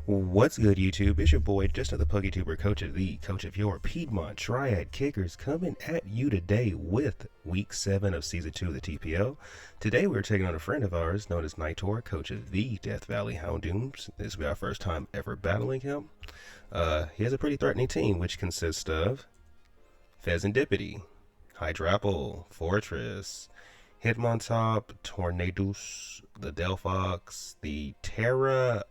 What's good, YouTube? It's your boy, just another PokeTuber, coach of your Piedmont Triad Kickers, coming at you today with Week 7 of Season 2 of the TPL. Today, we're taking on a friend of ours known as Nightor, coach of the Death Valley Houndooms. This will be our first time ever battling him. He has a pretty threatening team, which consists of Pheasantipity, Hydrapple, Fortress, Hitmontop, Tornadus, the Delphox, the Terra,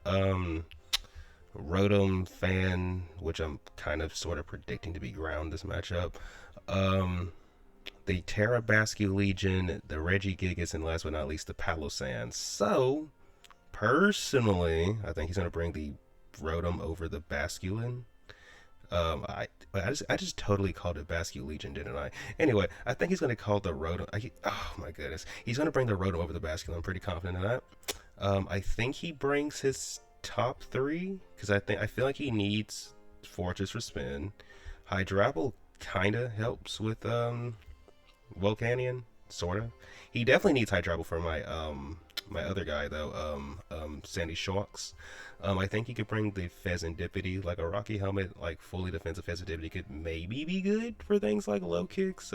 Rotom fan, which I'm kind of sort of predicting to be ground this matchup. Um, the Terrabascu Legion, the Regigigas, and last but not least, the Palossand. So, personally, I think he's going to bring the Rotom over the Basculin. I just totally called it Bascu Legion, didn't I? Anyway, I think he's going to call the Rotom. Oh my goodness, he's going to bring the Rotom over the Basculin. I'm pretty confident in that. I think he brings his top three because I feel like he needs Fortress for spin. Hydrapple kind of helps with Volcanion, sort of. He definitely needs Hydrapple for my other guy though, Sandy Shawks. I think he could bring the Pheasantipity, like a Rocky Helmet, like fully defensive Pheasantipity could maybe be good for things like low kicks.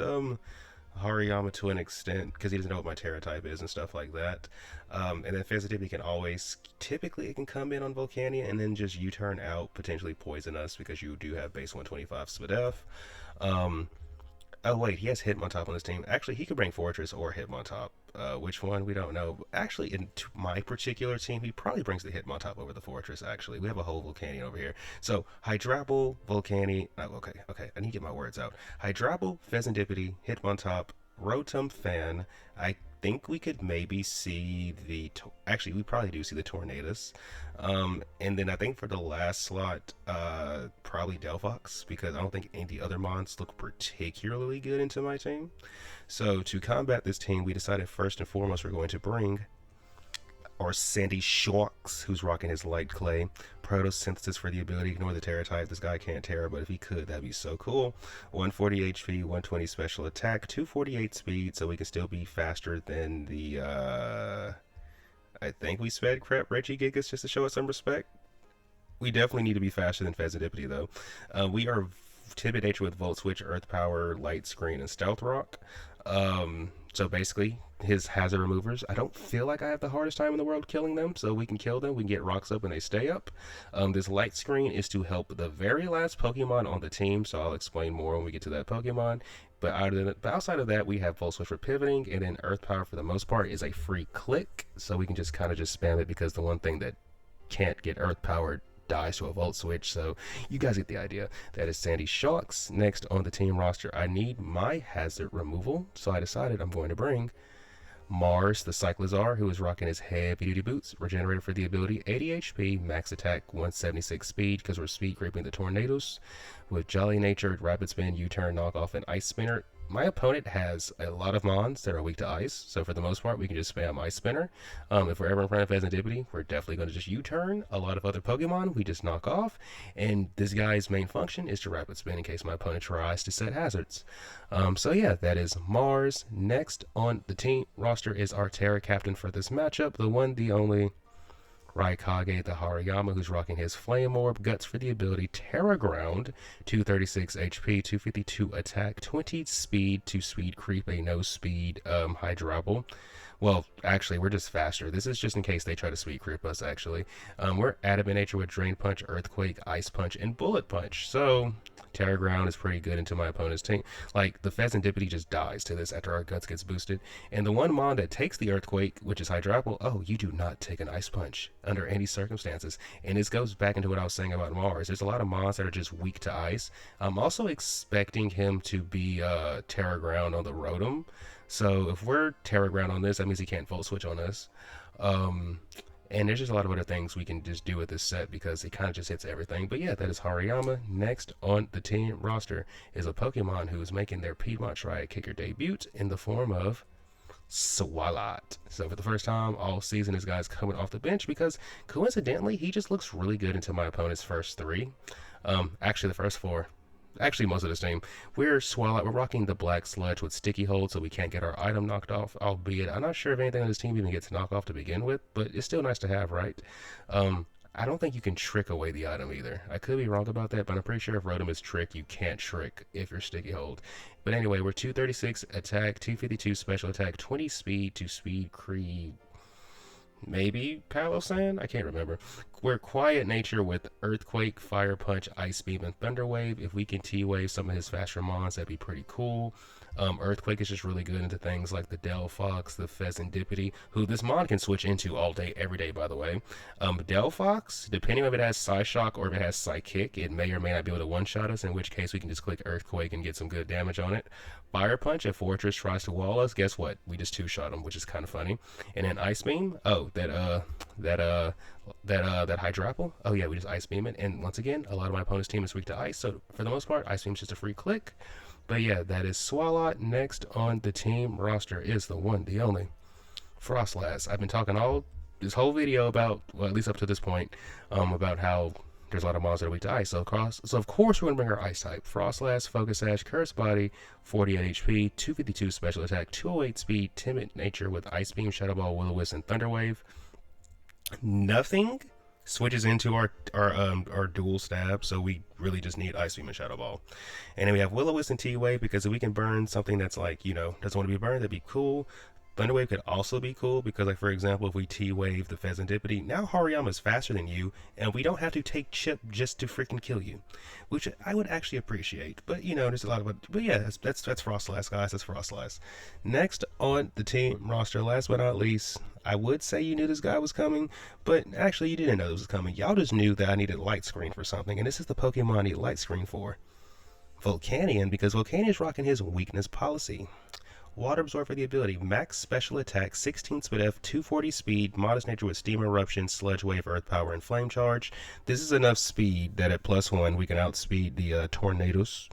Hariyama to an extent because he doesn't know what my Terra type is and stuff like that. And then Pheasantipity can always, typically, it can come in on Volcania and then just U-turn out, potentially poison us because you do have base 125 Spadef. Um, Oh wait, he has Hitmontop on his team. Actually, he could bring Fortress or Hitmontop. Which one we don't know. Actually, in my particular team, he probably brings the Hitmontop over the Fortress. Actually, we have a whole Volcanion over here. So Hydrapple, Volcani. Oh, okay. I need to get my words out. Hydrapple, Pheasantipity, Hitmontop, Rotom Fan. I think we could maybe see the. Actually, we probably do see the Tornadus. And then I think for the last slot, probably Delphox because I don't think any of the other mons look particularly good into my team. So to combat this team, we decided first and foremost we're going to bring our Sandy Shawks, who's rocking his light clay. Photosynthesis for the ability to ignore the Terra type. This guy can't Terra, but if he could, that'd be so cool. 140 HP, 120 special attack, 248 speed, so we can still be faster than the I think we sped crap Regigigas just to show us some respect. We definitely need to be faster than Pheasantipity though. We are timid nature with Volt Switch, Earth Power, Light Screen, and Stealth Rock. So basically, his hazard removers, I don't feel like I have the hardest time in the world killing them, so we can kill them, we can get rocks up and they stay up. This light screen is to help the very last Pokemon on the team, so I'll explain more when we get to that Pokemon. But outside of that, we have Volt Switch for pivoting, and then Earth Power for the most part is a free click, so we can just kind of just spam it because the one thing that can't get Earth Powered dies to a Volt Switch, so you guys get the idea. That is Sandy Shawks. Next on the team roster, I need my hazard removal, so I decided I'm going to bring Mars, the Cyclizar, who is rocking his heavy-duty boots, regenerated for the ability 80 HP, max attack 176 speed, because we're speed creeping the Tornadoes, with Jolly Nature, Rapid Spin, U-Turn, Knockoff, and Ice Spinner. My opponent has a lot of mons that are weak to ice, so for the most part, we can just spam Ice Spinner. If we're ever in front of Pheasantipity, we're definitely going to just U-turn. A lot of other Pokemon, we just knock off, and this guy's main function is to Rapid Spin in case my opponent tries to set hazards. So yeah, that is Mars. Next on the team roster is our Terra captain for this matchup, the one, the only, Raikage the Hariyama, who's rocking his Flame Orb, Guts for the ability, Terra Ground, 236 HP, 252 attack, 20 speed, 2 speed creep, a no speed Hydrapple. Well, actually, we're just faster. This is just in case they try to speed creep us, actually. We're Adamant Nature with Drain Punch, Earthquake, Ice Punch, and Bullet Punch. So, Terra Ground is pretty good into my opponent's team. Like, the Pheasantipity just dies to this after our Guts gets boosted. And the one mon that takes the Earthquake, which is Hydrapple, oh, you do not take an Ice Punch under any circumstances. And this goes back into what I was saying about Mars. There's a lot of mons that are just weak to ice. I'm also expecting him to be Terra Ground on the Rotom. So if we're Terra Ground on this, that means he can't Volt Switch on us. And there's just a lot of other things we can just do with this set because it kind of just hits everything. But yeah, that is Hariyama. Next on the team roster is a Pokemon who is making their Piedmont Triad Kicker debut in the form of Swalot. So for the first time all season, this guy's coming off the bench because coincidentally, he just looks really good into my opponent's first three. Actually, the first four. Actually, most of this team. We're rocking the Black Sludge with Sticky Hold so we can't get our item knocked off, albeit I'm not sure if anything on this team even gets knocked off to begin with, but it's still nice to have, right? I don't think you can trick away the item either. I could be wrong about that, but I'm pretty sure if Rotom is trick, you can't trick if you're sticky hold. But anyway, we're 236 attack, 252 special attack, 20 speed, 2 speed, Cree, maybe Palosan? I can't remember. We're quiet nature with Earthquake, Fire Punch, Ice Beam, and Thunder Wave. If we can T-Wave some of his faster mons, that'd be pretty cool. Earthquake is just really good into things like the Delphox, the Pheasantipity, who this mon can switch into all day, every day, by the way. Delphox, depending on if it has Psyshock or if it has Psychic, it may or may not be able to one-shot us, in which case we can just click Earthquake and get some good damage on it. Fire Punch, if Fortress tries to wall us, guess what? We just two-shot him, which is kind of funny. And then Ice Beam, that Hydrapple, oh yeah, we just Ice Beam it. And once again, a lot of my opponent's team is weak to Ice, so for the most part, Ice Beam's just a free click. But yeah, that is Swalot. Next on the team roster is the one, the only Frostlass. I've been talking all this whole video about, well, at least up to this point, about how there's a lot of mons that are weak to ice. So of course we're gonna bring our ice type. Frostlass, Focus Sash, Curse Body, 48 HP, 252 special attack, 208 speed, timid nature with Ice Beam, Shadow Ball, Will-O-Wisp, and Thunder Wave. Nothing switches into our dual stab, so we really just need Ice Beam and Shadow Ball. And then we have Will-O-Wisp and T-Wave, because if we can burn something that's like, doesn't want to be burned, that'd be cool. Thunder Wave could also be cool, because like for example, if we T-Wave the Pheasantipity, now Hariyama's faster than you, and we don't have to take chip just to freaking kill you, which I would actually appreciate. But there's a lot of it. But yeah, that's Frostlass, guys. That's Frostlass. Next on the team roster, last but not least, I would say you knew this guy was coming, but actually you didn't know this was coming. Y'all just knew that I needed light screen for something, and this is the Pokemon I need light screen for. Volcanion, because Volcanion's rocking his weakness policy. Water Absorb for the ability, max special attack, 16 speed F, 240 speed, modest nature with Steam Eruption, Sludge Wave, Earth Power, and Flame Charge. This is enough speed that at +1 we can outspeed the Tornadoes.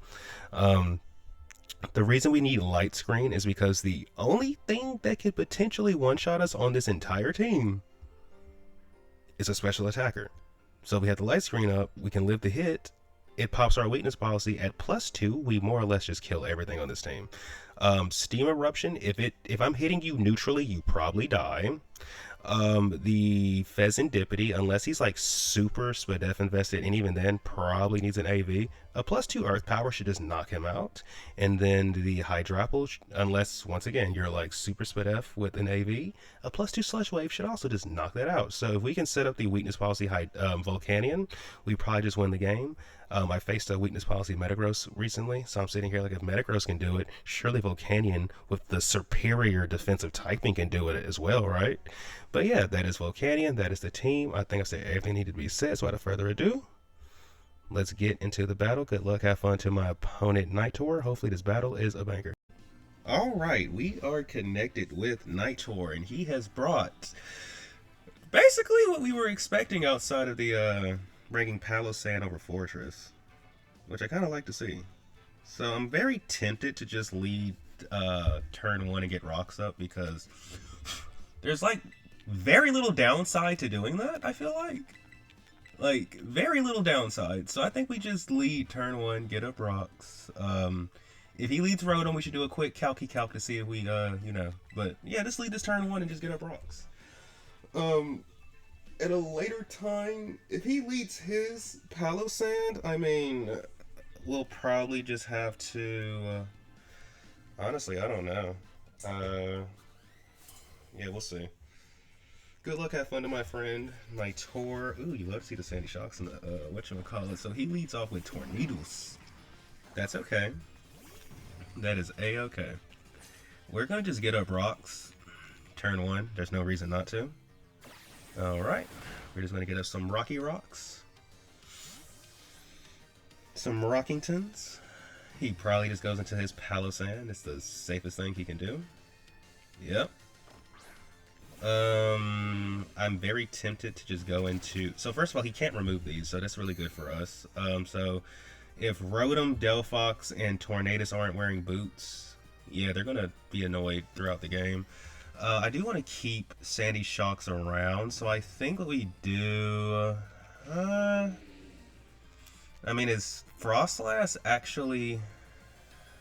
The reason we need Light Screen is because the only thing that could potentially one-shot us on this entire team is a special attacker. So if we have the Light Screen up, we can live the hit. It pops our weakness policy at +2. We more or less just kill everything on this team. Steam Eruption, if I'm hitting you neutrally, you probably die. The Pheasantipity, unless he's like super Spadef invested, and even then probably needs an AV. A +2 Earth Power should just knock him out. And then the Hydrapple, unless once again you're like super Spadef with an AV, a +2 Slush Wave should also just knock that out. So if we can set up the weakness policy Volcanion, we probably just win the game. I faced a weakness policy Metagross recently, so I'm sitting here like, if Metagross can do it, surely Volcanion with the superior defensive typing can do it as well, right? But yeah, that is Volcanion, that is the team. I think I've said everything needed to be said, so without further ado, let's get into the battle. Good luck, have fun to my opponent, Nightor. Hopefully this battle is a banger. Alright, we are connected with Nightor, and he has brought basically what we were expecting outside of the bringing Palosan over Fortress, which I kind of like to see. So I'm very tempted to just lead turn 1 and get rocks up, because there's like very little downside to doing that, I feel like very little downside. So I think we just lead turn 1, get up rocks. If he leads Rotom, we should do a quick calc to see if we but yeah, just lead this turn 1 and just get up rocks. At a later time, if he leads his Palosan, I mean, we'll probably just have to, honestly, I don't know. Yeah, we'll see. Good luck, have fun to my friend, Nightor. Ooh, you love to see the Sandy Shocks and the, whatchamacallit. So he leads off with Tornadoes. That's okay. That is A-okay. We're gonna just get up rocks. Turn 1, there's no reason not to. Alright, we're just going to get us some Rocky Rocks. Some Rockingtons. He probably just goes into his Palosan. It's the safest thing he can do. Yep. I'm very tempted to just go into... So first of all, he can't remove these, so that's really good for us. So if Rotom, Delphox, and Tornadus aren't wearing boots, yeah, they're going to be annoyed throughout the game. I do want to keep Sandy Shocks around, so I think what we do... I mean, is Frostlass actually...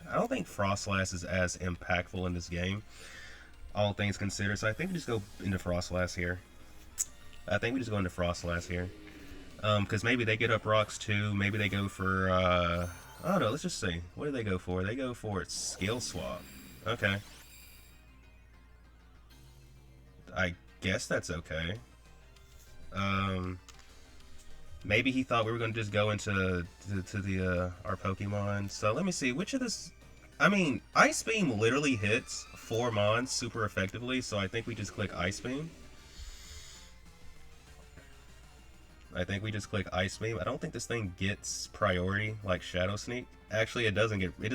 I don't think Frostlass is as impactful in this game, all things considered, so I think we just go into Frostlass here. Because maybe they get up rocks too. Maybe they go for, I don't know, let's just see. What do they go for? They go for skill swap. Okay. I guess that's okay. Maybe he thought we were going to just go into the our Pokemon. So let me see, which of this... I mean, Ice Beam literally hits 4 Mons super effectively, so I think we just click Ice Beam. I think we just click Ice Beam. I don't think this thing gets priority like Shadow Sneak. Actually, it does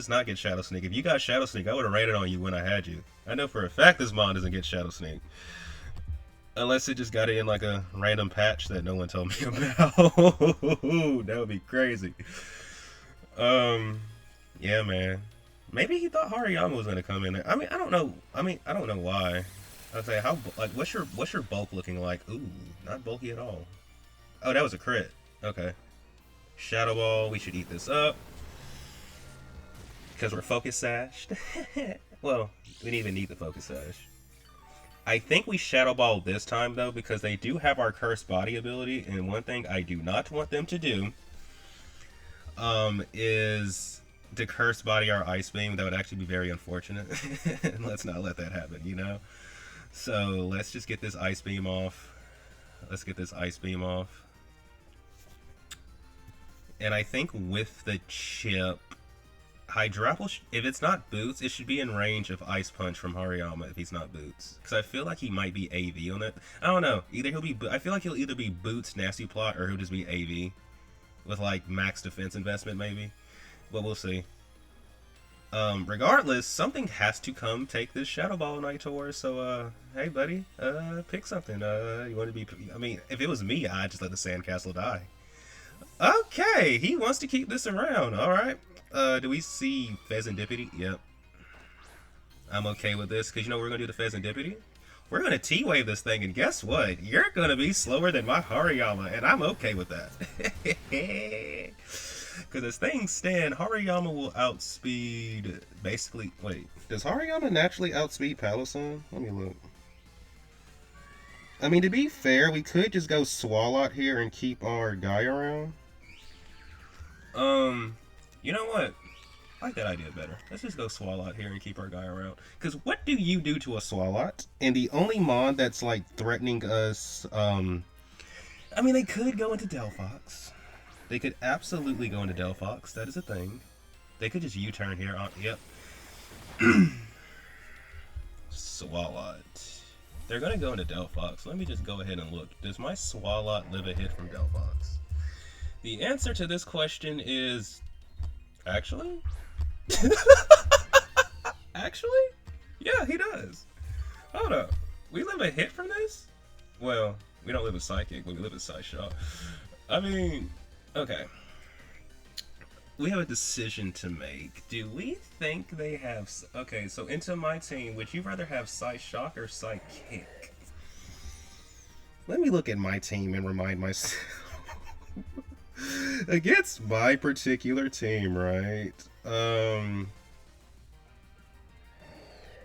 not get Shadow Sneak. If you got Shadow Sneak, I would have rated on you when I had you. I know for a fact this Mon doesn't get Shadow Sneak. Unless it just got it in like a random patch that no one told me about. That would be crazy. Yeah, man. Maybe he thought Hariyama was gonna come in there. I mean, I don't know. I don't know why. I'd say what's your bulk looking like? Ooh, not bulky at all. Oh, that was a crit. Okay. Shadow Ball, we should eat this up. Because we're Focus Sashed. Well, we didn't even need the Focus Sash. I think we Shadow Ball this time, though, because they do have our Cursed Body ability, and one thing I do not want them to do is to Cursed Body our Ice Beam. That would actually be very unfortunate. And let's not let that happen, you know? So, let's just get this Ice Beam off. Let's get this Ice Beam off. And I think with the chip, Hydrapple, if it's not Boots, it should be in range of Ice Punch from Hariyama if he's not Boots. Because I feel like he might be AV on it. I don't know. I feel like he'll either be Boots Nasty Plot or he'll just be AV. With like max defense investment maybe. But we'll see. Regardless, something has to come take this Shadow Ball Nitor. So, hey buddy, pick something. You want to be... I mean, if it was me, I'd just let the Sandcastle die. Okay, he wants to keep this around. Alright. Do we see Pheasantipity? Yep. I'm okay with this, because you know what we're going to do to Pheasantipity? We're going to T-Wave this thing, and guess what? You're going to be slower than my Hariyama, and I'm okay with that. Because as things stand, Hariyama will outspeed, basically... Wait, does Hariyama naturally outspeed Palossand? Let me look. I mean, to be fair, we could just go Swalot here and keep our guy around. You know what? I like that idea better. Let's just go Swalot here and keep our guy around. Because what do you do to a Swalot? And the only Mon that's, like, threatening us, I mean, they could go into Delphox. They could absolutely go into Delphox. That is a thing. They could just U-turn here. Yep. Swalot. They're going to go into Delphox. Let me just go ahead and look. Does my Swalot live a hit from Delphox? The answer to this question is... Actually? Actually? Yeah, he does. Hold up. We live a hit from this? Well, we don't live a Psychic, but we live a Psyshock. I mean, okay. We have a decision to make. Do we think they have... Okay, so into my team, would you rather have Psyshock or Psychic? Let me look at my team and remind myself. Against my particular team, right?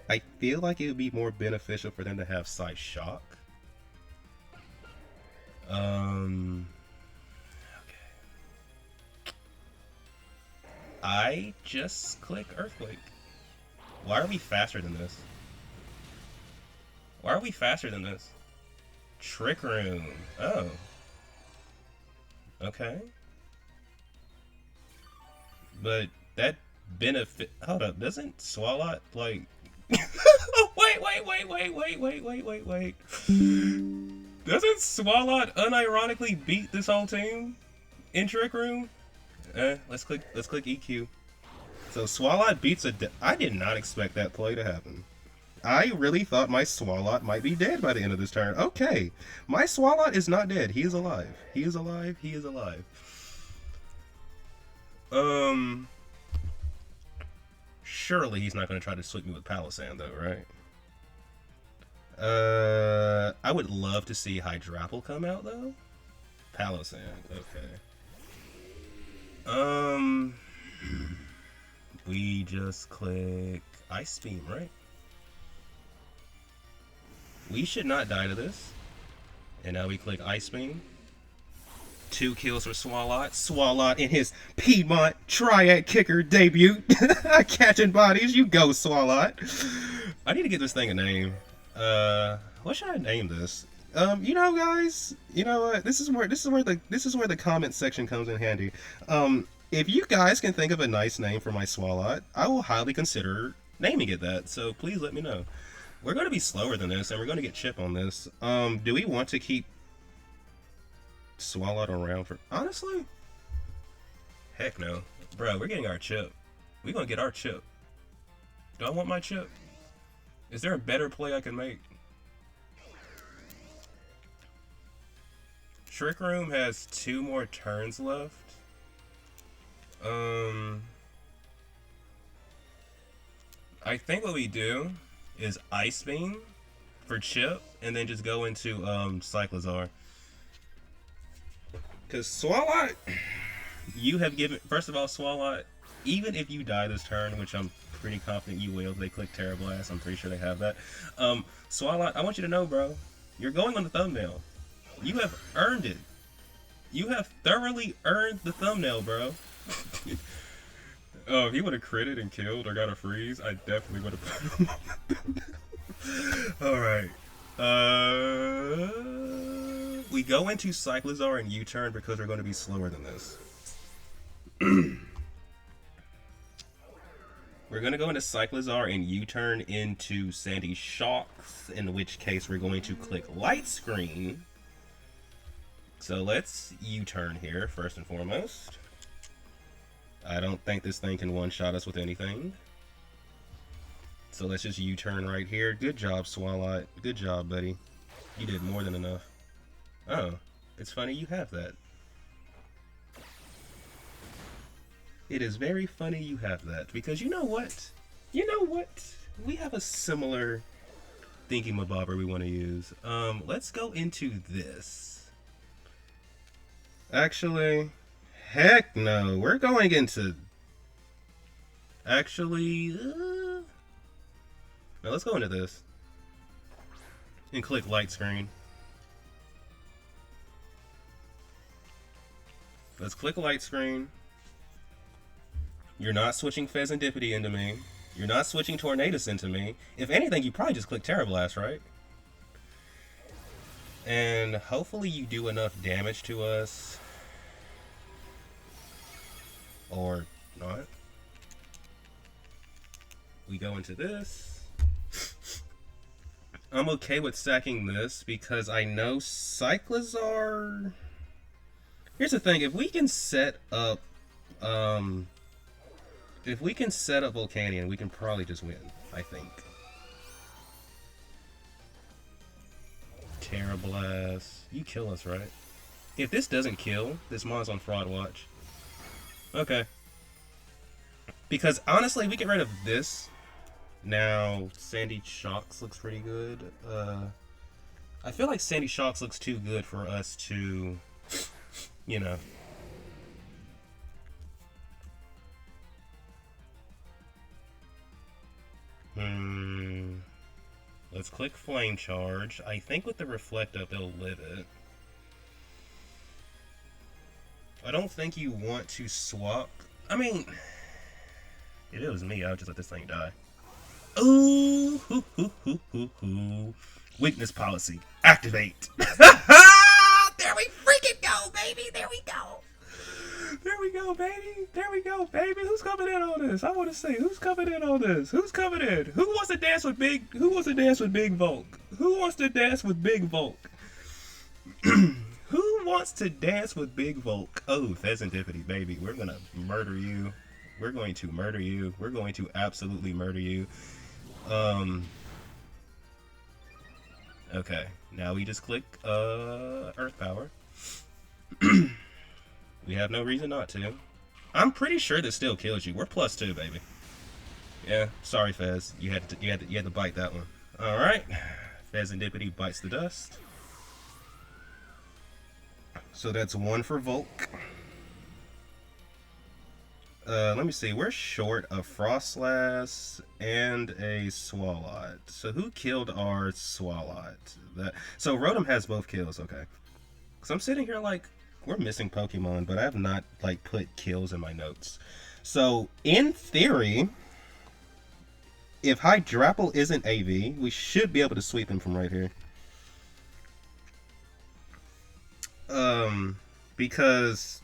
I feel like it would be more beneficial for them to have Psyshock. Okay. I just click Earthquake. Why are we faster than this? Why are we faster than this? Trick Room. Oh. Okay. But that benefit... Hold up, doesn't Swalot, like... Oh, wait. Doesn't Swalot unironically beat this whole team in Trick Room? Let's click EQ. So Swalot beats I did not expect that play to happen. I really thought my Swalot might be dead by the end of this turn. Okay. My Swalot is not dead. He is alive. He is alive. He is alive. Surely he's not going to try to sweep me with Palossand, though, right? I would love to see Hydrapple come out, though. Palossand. Okay. We just click Ice Beam, right? We should not die to this. And now we click Ice Beam. 2 kills for Swalot. Swalot in his Piedmont Triad Kicker debut. Catching bodies. You go, Swalot. I need to get this thing a name. What should I name this? You know, guys, you know what? This is where the comment section comes in handy. If you guys can think of a nice name for my Swalot, I will highly consider naming it that. So please let me know. We're going to be slower than this, and we're going to get Chip on this. Do we want to keep Swalot around for... Honestly? Heck no. Bro, we're getting our Chip. We're going to get our Chip. Do I want my Chip? Is there a better play I can make? Trick Room has 2 more turns left. I think what we do is Ice Beam for Chip, and then just go into Cyclizar. Because Swalot, you have given... First of all, Swalot, even if you die this turn, which I'm pretty confident you will, if they click Terra Blast, I'm pretty sure they have that. Swalot, I want you to know, bro, you're going on the thumbnail. You have earned it. You have thoroughly earned the thumbnail, bro. Oh, if he would have critted and killed or got a freeze, I definitely would have put him on. Alright. We go into Cyclizar and U-turn because we're going to be slower than this. We're going to go into Cyclizar and U-turn into Sandy Shocks, in which case we're going to click Light Screen. So let's U-turn here, first and foremost. I don't think this thing can one-shot us with anything. So let's just U-turn right here. Good job, Swalot. Good job, buddy. You did more than enough. Oh, it's funny you have that. It is very funny you have that, because you know what? You know what? We have a similar thingy-mabobber we want to use. Let's go into this. Actually... Heck no, we're going into... Actually... No, let's go into this. And click Light Screen. Let's click Light Screen. You're not switching Pheasantipity into me. You're not switching Tornadus into me. If anything, you probably just click Terra Blast, right? And hopefully you do enough damage to us. Or not. We go into this. I'm okay with sacking this because I know Cyclizar... Here's the thing, if we can set up Volcanion, we can probably just win, I think. Terra Blast. You kill us, right? If this doesn't kill, this Mon's on Fraud Watch. Okay. Because honestly, we get rid of this. Now, Sandy Shocks looks pretty good. I feel like Sandy Shocks looks too good for us to, you know. Let's click Flame Charge. I think with the Reflect Up, they'll live it. I don't think you want to swap. I mean, if it was me, I would just let this thing die. Ooh, hoo, hoo, hoo, hoo, hoo. Weakness policy, activate. There we freaking go, baby. There we go. There we go, baby. There we go, baby. Who's coming in on this? I want to see who's coming in on this. Who's coming in? Who wants to dance with Big? Who wants to dance with Big Volk? Who wants to dance with Big Volk? Who wants to dance with Big Volk? Oh, Pheasantipity, baby. We're gonna murder you. We're going to murder you. We're going to absolutely murder you. Okay. Now we just click Earth Power. We have no reason not to. I'm pretty sure this still kills you. We're +2, baby. Yeah, sorry, Fez. You had to bite that one. All right. Pheasantipity bites the dust. So that's 1 for Volk. Let me see. We're short a Frostlass and a Swalot. So who killed our Swalot? So Rotom has both kills. Okay. So I'm sitting here like, We're missing Pokemon, but I have not like put kills in my notes. So in theory, if Hydrapple isn't AV, we should be able to sweep him from right here. Because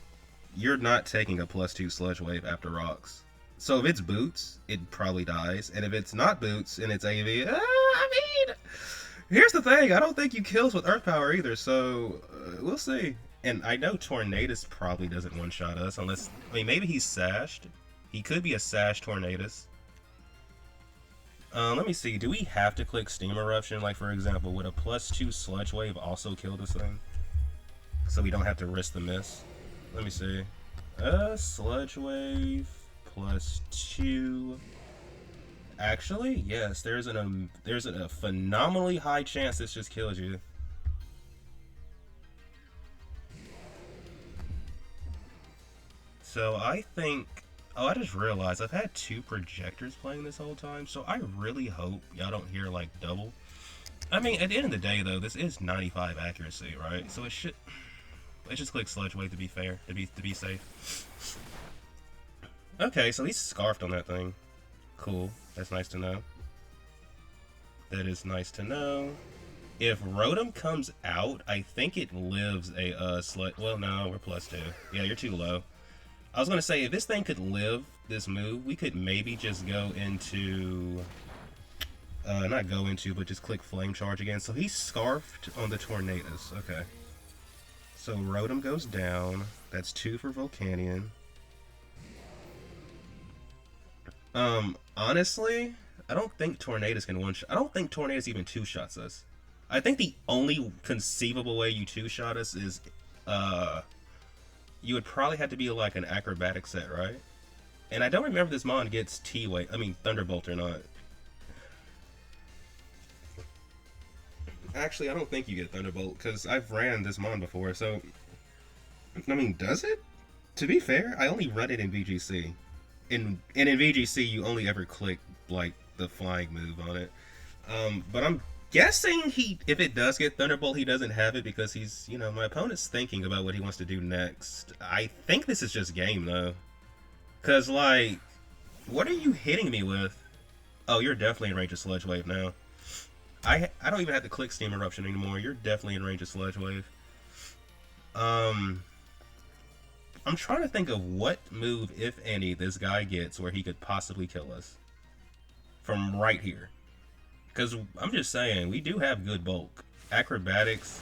you're not taking a +2 Sludge Wave after Rocks. So if it's Boots, it probably dies. And if it's not Boots and it's AV, I mean, here's the thing. I don't think you kills with Earth Power either, so we'll see. And I know Tornadus probably doesn't one-shot us unless... I mean, maybe he's sashed. He could be a sashed Tornadus. Let me see. Do we have to click Steam Eruption? Like, for example, would a +2 Sludge Wave also kill this thing? So we don't have to risk the miss? Let me see. Sludge Wave +2. Actually, yes. There's a phenomenally high chance this just kills you. So I think... Oh, I just realized I've had 2 projectors playing this whole time, so I really hope y'all don't hear, like, double. I mean, at the end of the day, though, this is 95 accuracy, right? So it should... Let's just click Sludge Wave to be fair, to be safe. Okay, so he's scarfed on that thing. Cool. That's nice to know. That is nice to know. If Rotom comes out, I think it lives a Sludge... Well, no, we're +2. Yeah, you're too low. I was going to say, if this thing could live this move, we could maybe just go into... not go into, but just click Flame Charge again. So he's scarfed on the Tornadus. Okay. So Rotom goes down. That's 2 for Volcanion. Honestly, I don't think Tornadus can one-shot. I don't think Tornadus even two-shots us. I think the only conceivable way you two-shot us is, you would probably have to be like an acrobatic set, right? And I don't remember this mon gets T-Wave, I mean Thunderbolt or not. Actually, I don't think you get Thunderbolt, because I've ran this mon before, so... I mean, does it? To be fair, I only run it in VGC. And in VGC, you only ever click, like, the flying move on it. But I'm guessing if it does get Thunderbolt, he doesn't have it because he's, you know, my opponent's thinking about what he wants to do next. I think this is just game, though. Because, like, what are you hitting me with? Oh, you're definitely in range of Sludge Wave now. I don't even have to click Steam Eruption anymore. You're definitely in range of Sludge Wave. I'm trying to think of what move, if any, this guy gets where he could possibly kill us. From right here. Because I'm just saying, we do have good bulk. Acrobatics.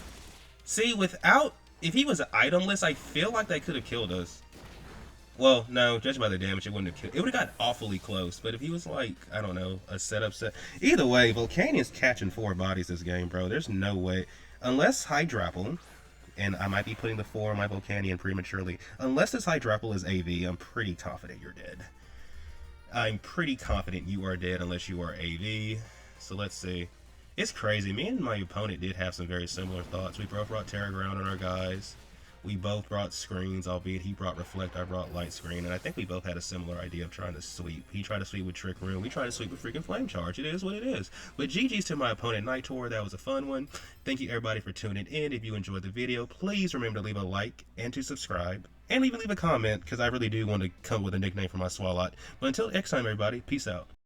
See, if he was itemless, I feel like they could have killed us. Well, no, judging by the damage, it wouldn't have killed. It would have got awfully close. But if he was like, I don't know, a setup set. Either way, Volcanian's catching 4 bodies this game, bro. There's no way. Unless Hydrapple, and I might be putting the 4 on my Volcanion prematurely. Unless this Hydrapple is AV, I'm pretty confident you're dead. I'm pretty confident you are dead unless you are AV. So let's see. It's crazy. Me and my opponent did have some very similar thoughts. We both brought Terra Ground on our guys. We both brought screens, albeit he brought Reflect, I brought Light Screen, and I think we both had a similar idea of trying to sweep. He tried to sweep with Trick Room, we tried to sweep with freaking Flame Charge. It is what it is. But GG's to my opponent, Night Tour. That was a fun one. Thank you everybody for tuning in. If you enjoyed the video, please remember to leave a like and to subscribe. And even leave a comment, because I really do want to come with a nickname for my Swalot. But until next time, everybody, peace out.